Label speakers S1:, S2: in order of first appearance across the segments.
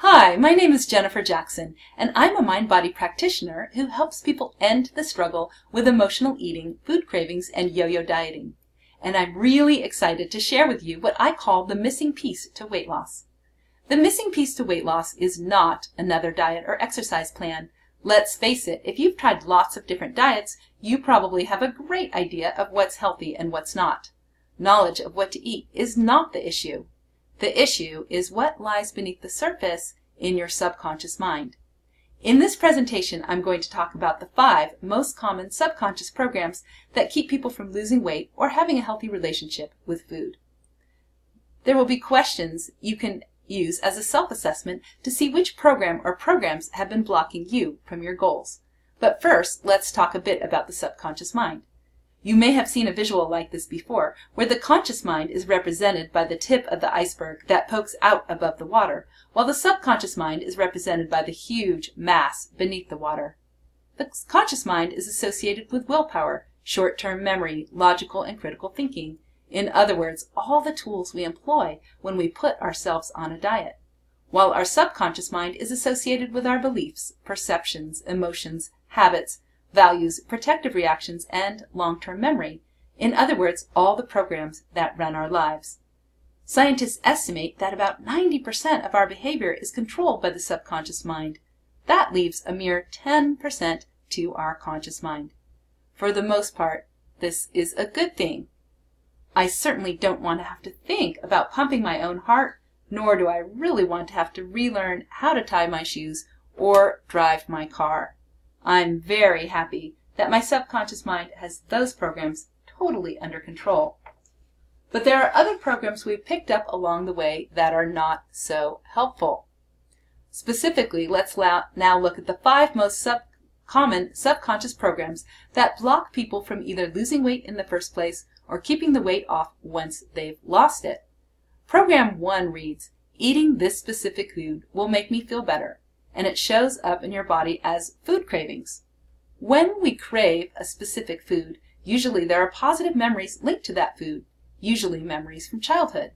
S1: Hi, my name is Jennifer Jackson, and I'm a mind-body practitioner who helps people end the struggle with emotional eating, food cravings, and yo-yo dieting. And I'm really excited to share with you what I call the missing piece to weight loss. The missing piece to weight loss is not another diet or exercise plan. Let's face it, if you've tried lots of different diets, you probably have a great idea of what's healthy and what's not. Knowledge of what to eat is not the issue. The issue is what lies beneath the surface in your subconscious mind. In this presentation, I'm going to talk about the 5 most common subconscious programs that keep people from losing weight or having a healthy relationship with food. There will be questions you can use as a self-assessment to see which program or programs have been blocking you from your goals. But first, let's talk a bit about the subconscious mind. You may have seen a visual like this before, where the conscious mind is represented by the tip of the iceberg that pokes out above the water, while the subconscious mind is represented by the huge mass beneath the water. The conscious mind is associated with willpower, short-term memory, logical and critical thinking. In other words, all the tools we employ when we put ourselves on a diet. While our subconscious mind is associated with our beliefs, perceptions, emotions, habits, values, protective reactions, and long-term memory. In other words, all the programs that run our lives. Scientists estimate that about 90% of our behavior is controlled by the subconscious mind. That leaves a mere 10% to our conscious mind. For the most part, this is a good thing. I certainly don't want to have to think about pumping my own heart, nor do I really want to have to relearn how to tie my shoes or drive my car. I'm very happy that my subconscious mind has those programs totally under control. But there are other programs we've picked up along the way that are not so helpful. Specifically, let's now look at the 5 most common subconscious programs that block people from either losing weight in the first place or keeping the weight off once they've lost it. Program 1 reads, "Eating this specific food will make me feel better," and it shows up in your body as food cravings. When we crave a specific food, usually there are positive memories linked to that food, usually memories from childhood.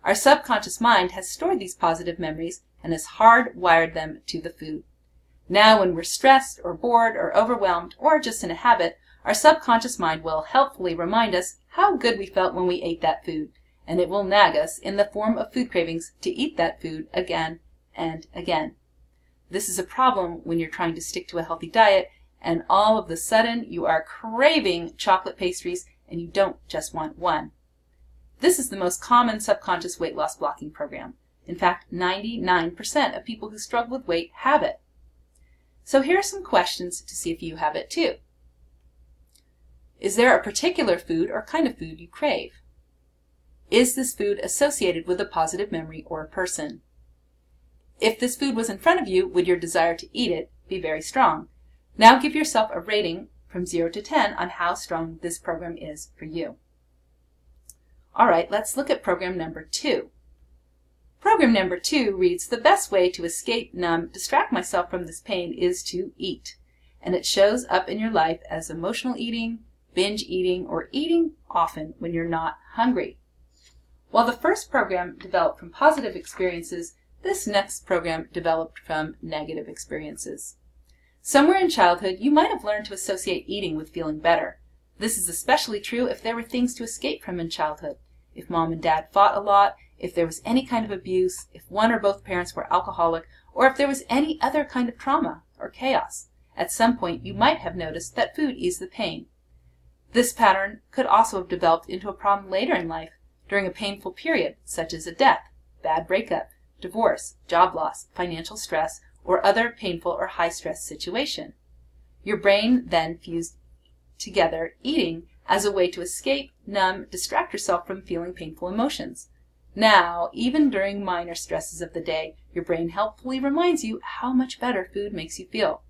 S1: Our subconscious mind has stored these positive memories and has hardwired them to the food. Now when we're stressed or bored or overwhelmed or just in a habit, our subconscious mind will helpfully remind us how good we felt when we ate that food, and it will nag us in the form of food cravings to eat that food again and again. This is a problem when you're trying to stick to a healthy diet and all of a sudden you are craving chocolate pastries and you don't just want one. This is the most common subconscious weight loss blocking program. In fact, 99% of people who struggle with weight have it. So here are some questions to see if you have it too. Is there a particular food or kind of food you crave? Is this food associated with a positive memory or a person? If this food was in front of you, would your desire to eat it be very strong? Now give yourself a rating from 0 to 10 on how strong this program is for you. All right, let's look at program number 2. Program number 2 reads, "The best way to escape, numb, distract myself from this pain is to eat." And it shows up in your life as emotional eating, binge eating, or eating often when you're not hungry. While the first program developed from positive experiences, this next program developed from negative experiences. Somewhere in childhood, you might have learned to associate eating with feeling better. This is especially true if there were things to escape from in childhood. If mom and dad fought a lot, if there was any kind of abuse, if one or both parents were alcoholic, or if there was any other kind of trauma or chaos. At some point, you might have noticed that food eased the pain. This pattern could also have developed into a problem later in life, during a painful period, such as a death, bad breakup, divorce, job loss, financial stress, or other painful or high-stress situation. Your brain then fused together eating as a way to escape, numb, distract yourself from feeling painful emotions. Now, even during minor stresses of the day, your brain helpfully reminds you how much better food makes you feel.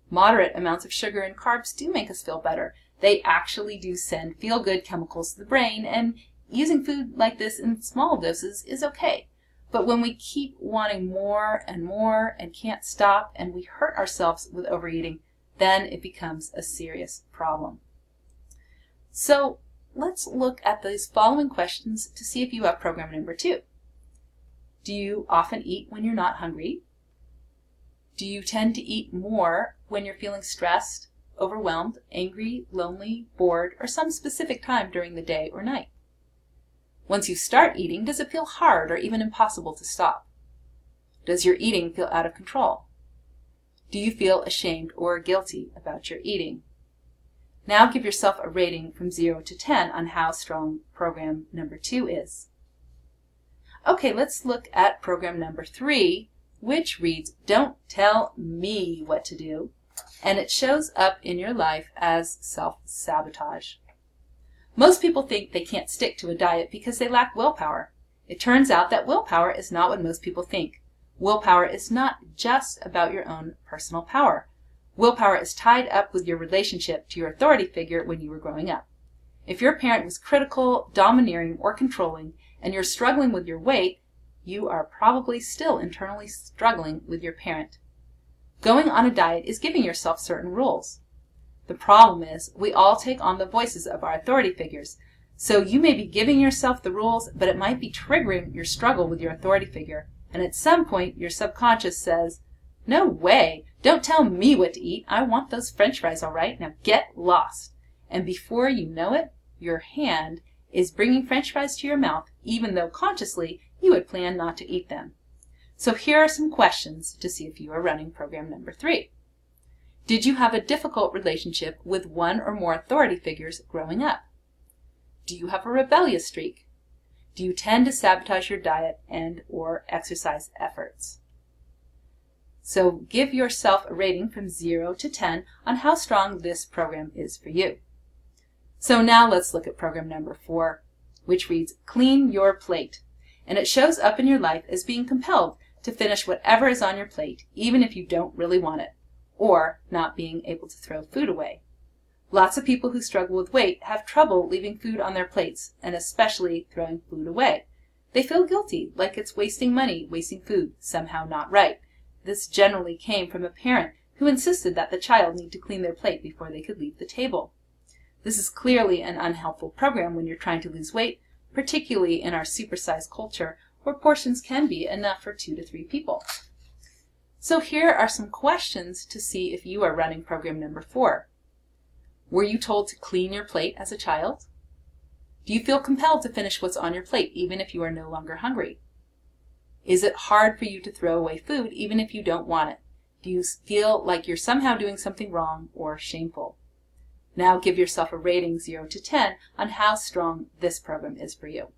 S1: Moderate amounts of sugar and carbs do make us feel better. They actually do send feel-good chemicals to the brain, and using food like this in small doses is okay. But when we keep wanting more and can't stop and we hurt ourselves with overeating, then it becomes a serious problem. So let's look at these following questions to see if you have program number 2. Do you often eat when you're not hungry? Do you tend to eat more when you're feeling stressed, overwhelmed, angry, lonely, bored, or some specific time during the day or night? Once you start eating, does it feel hard or even impossible to stop? Does your eating feel out of control? Do you feel ashamed or guilty about your eating? Now give yourself a rating from 0 to 10 on how strong program number 2 is. Okay, let's look at program number 3, which reads, "Don't tell me what to do," and it shows up in your life as self-sabotage. Most people think they can't stick to a diet because they lack willpower. It turns out that willpower is not what most people think. Willpower is not just about your own personal power. Willpower is tied up with your relationship to your authority figure when you were growing up. If your parent was critical, domineering, or controlling, and you're struggling with your weight, you are probably still internally struggling with your parent. Going on a diet is giving yourself certain rules. The problem is, we all take on the voices of our authority figures. So you may be giving yourself the rules, but it might be triggering your struggle with your authority figure. And at some point, your subconscious says, "No way, don't tell me what to eat. I want those French fries, all right. Now get lost." And before you know it, your hand is bringing French fries to your mouth, even though consciously you had planned not to eat them. So here are some questions to see if you are running program number 3. Did you have a difficult relationship with one or more authority figures growing up? Do you have a rebellious streak? Do you tend to sabotage your diet and/or exercise efforts? So give yourself a rating from 0 to 10 on how strong this program is for you. So now let's look at program number 4, which reads, "Clean your plate." And it shows up in your life as being compelled to finish whatever is on your plate, even if you don't really want it, or not being able to throw food away. Lots of people who struggle with weight have trouble leaving food on their plates, and especially throwing food away. They feel guilty, like it's wasting money, wasting food, somehow not right. This generally came from a parent who insisted that the child need to clean their plate before they could leave the table. This is clearly an unhelpful program when you're trying to lose weight, particularly in our supersized culture where portions can be enough for 2 to 3 people. So here are some questions to see if you are running program number 4. Were you told to clean your plate as a child? Do you feel compelled to finish what's on your plate even if you are no longer hungry? Is it hard for you to throw away food even if you don't want it? Do you feel like you're somehow doing something wrong or shameful? Now give yourself a rating 0 to 10 on how strong this program is for you.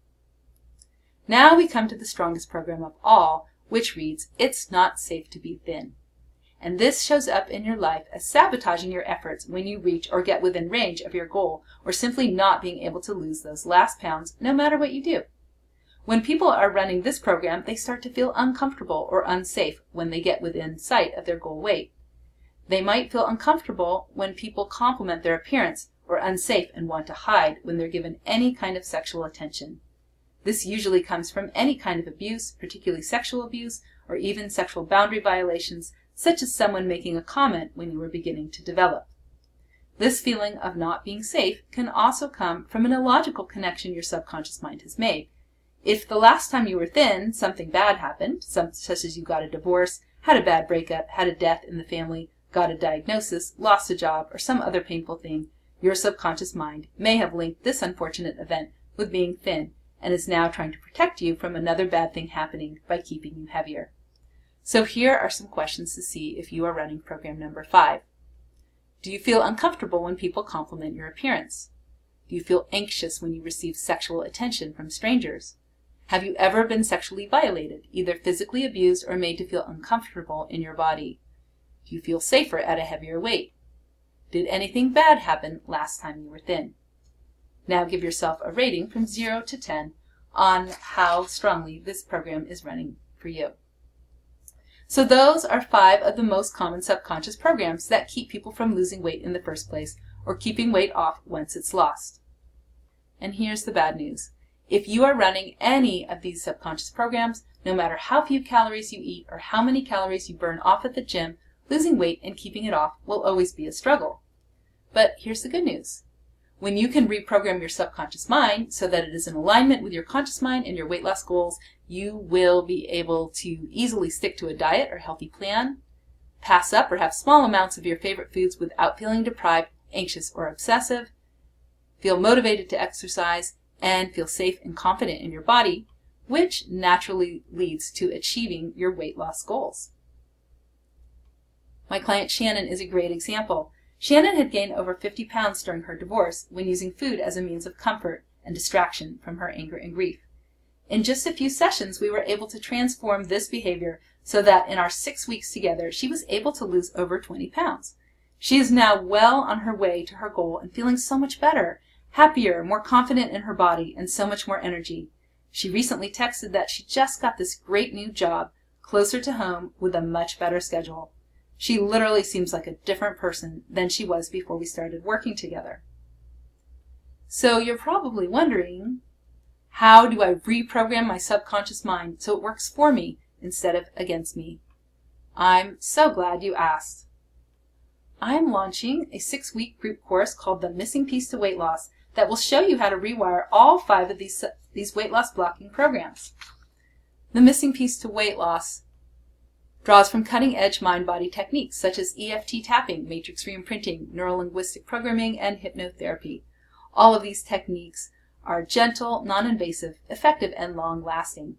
S1: Now we come to the strongest program of all, which reads, "It's not safe to be thin." And this shows up in your life as sabotaging your efforts when you reach or get within range of your goal, or simply not being able to lose those last pounds no matter what you do. When people are running this program, they start to feel uncomfortable or unsafe when they get within sight of their goal weight. They might feel uncomfortable when people compliment their appearance, or unsafe and want to hide when they're given any kind of sexual attention. This usually comes from any kind of abuse, particularly sexual abuse, or even sexual boundary violations, such as someone making a comment when you were beginning to develop. This feeling of not being safe can also come from an illogical connection your subconscious mind has made. If the last time you were thin, something bad happened, such as you got a divorce, had a bad breakup, had a death in the family, got a diagnosis, lost a job, or some other painful thing, your subconscious mind may have linked this unfortunate event with being thin and is now trying to protect you from another bad thing happening by keeping you heavier. So here are some questions to see if you are running program number 5. Do you feel uncomfortable when people compliment your appearance? Do you feel anxious when you receive sexual attention from strangers? Have you ever been sexually violated, either physically abused or made to feel uncomfortable in your body? Do you feel safer at a heavier weight? Did anything bad happen last time you were thin? Now give yourself a rating from 0 to 10 on how strongly this program is running for you. So those are 5 of the most common subconscious programs that keep people from losing weight in the first place, or keeping weight off once it's lost. And here's the bad news. If you are running any of these subconscious programs, no matter how few calories you eat or how many calories you burn off at the gym, losing weight and keeping it off will always be a struggle. But here's the good news. When you can reprogram your subconscious mind so that it is in alignment with your conscious mind and your weight loss goals, you will be able to easily stick to a diet or healthy plan, pass up or have small amounts of your favorite foods without feeling deprived, anxious, or obsessive, feel motivated to exercise, and feel safe and confident in your body, which naturally leads to achieving your weight loss goals. My client Shannon is a great example. Shannon had gained over 50 pounds during her divorce when using food as a means of comfort and distraction from her anger and grief. In just a few sessions, we were able to transform this behavior so that in our 6 weeks together, she was able to lose over 20 pounds. She is now well on her way to her goal and feeling so much better, happier, more confident in her body, and so much more energy. She recently texted that she just got this great new job closer to home with a much better schedule. She literally seems like a different person than she was before we started working together. So you're probably wondering, how do I reprogram my subconscious mind so it works for me instead of against me? I'm so glad you asked. I'm launching a 6-week group course called The Missing Piece to Weight Loss that will show you how to rewire all 5 of these weight loss blocking programs. The Missing Piece to Weight Loss draws from cutting-edge mind-body techniques such as EFT tapping, matrix reimprinting, neuro-linguistic programming, and hypnotherapy. All of these techniques are gentle, non-invasive, effective, and long-lasting.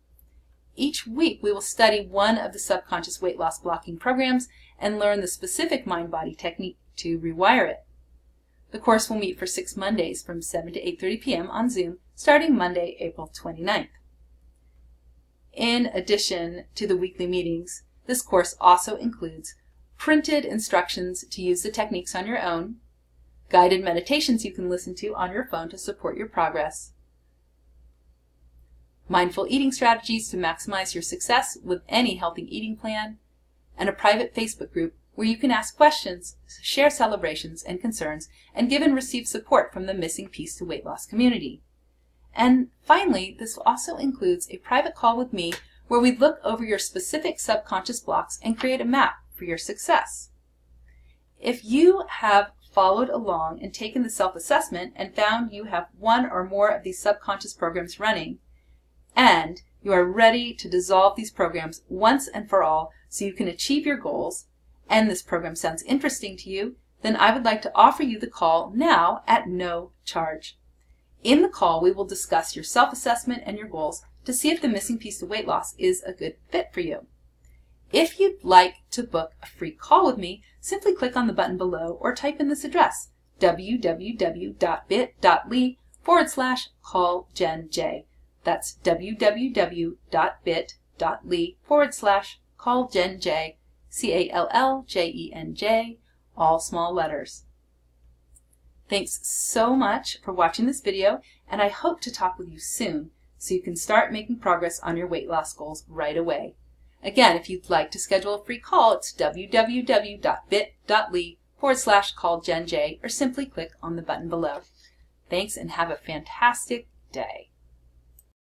S1: Each week we will study one of the subconscious weight loss blocking programs and learn the specific mind-body technique to rewire it. The course will meet for 6 Mondays from 7 to 8:30 p.m. on Zoom, starting Monday, April 29th. In addition to the weekly meetings, this course also includes printed instructions to use the techniques on your own, guided meditations you can listen to on your phone to support your progress, mindful eating strategies to maximize your success with any healthy eating plan, and a private Facebook group where you can ask questions, share celebrations and concerns, and give and receive support from the Missing Piece to Weight Loss community. And finally, this also includes a private call with me where we look over your specific subconscious blocks and create a map for your success. If you have followed along and taken the self-assessment and found you have one or more of these subconscious programs running, and you are ready to dissolve these programs once and for all so you can achieve your goals, and this program sounds interesting to you, then I would like to offer you the call now at no charge. In the call, we will discuss your self-assessment and your goals to see if the Missing Piece to Weight Loss is a good fit for you. If you'd like to book a free call with me, simply click on the button below or type in this address, www.bit.ly/calljenj. That's www.bit.ly/calljenj, CALLJENJ, all small letters. Thanks so much for watching this video, and I hope to talk with you soon so you can start making progress on your weight loss goals right away. Again, if you'd like to schedule a free call, it's www.bit.ly/calljenj, or simply click on the button below. Thanks and have a fantastic day.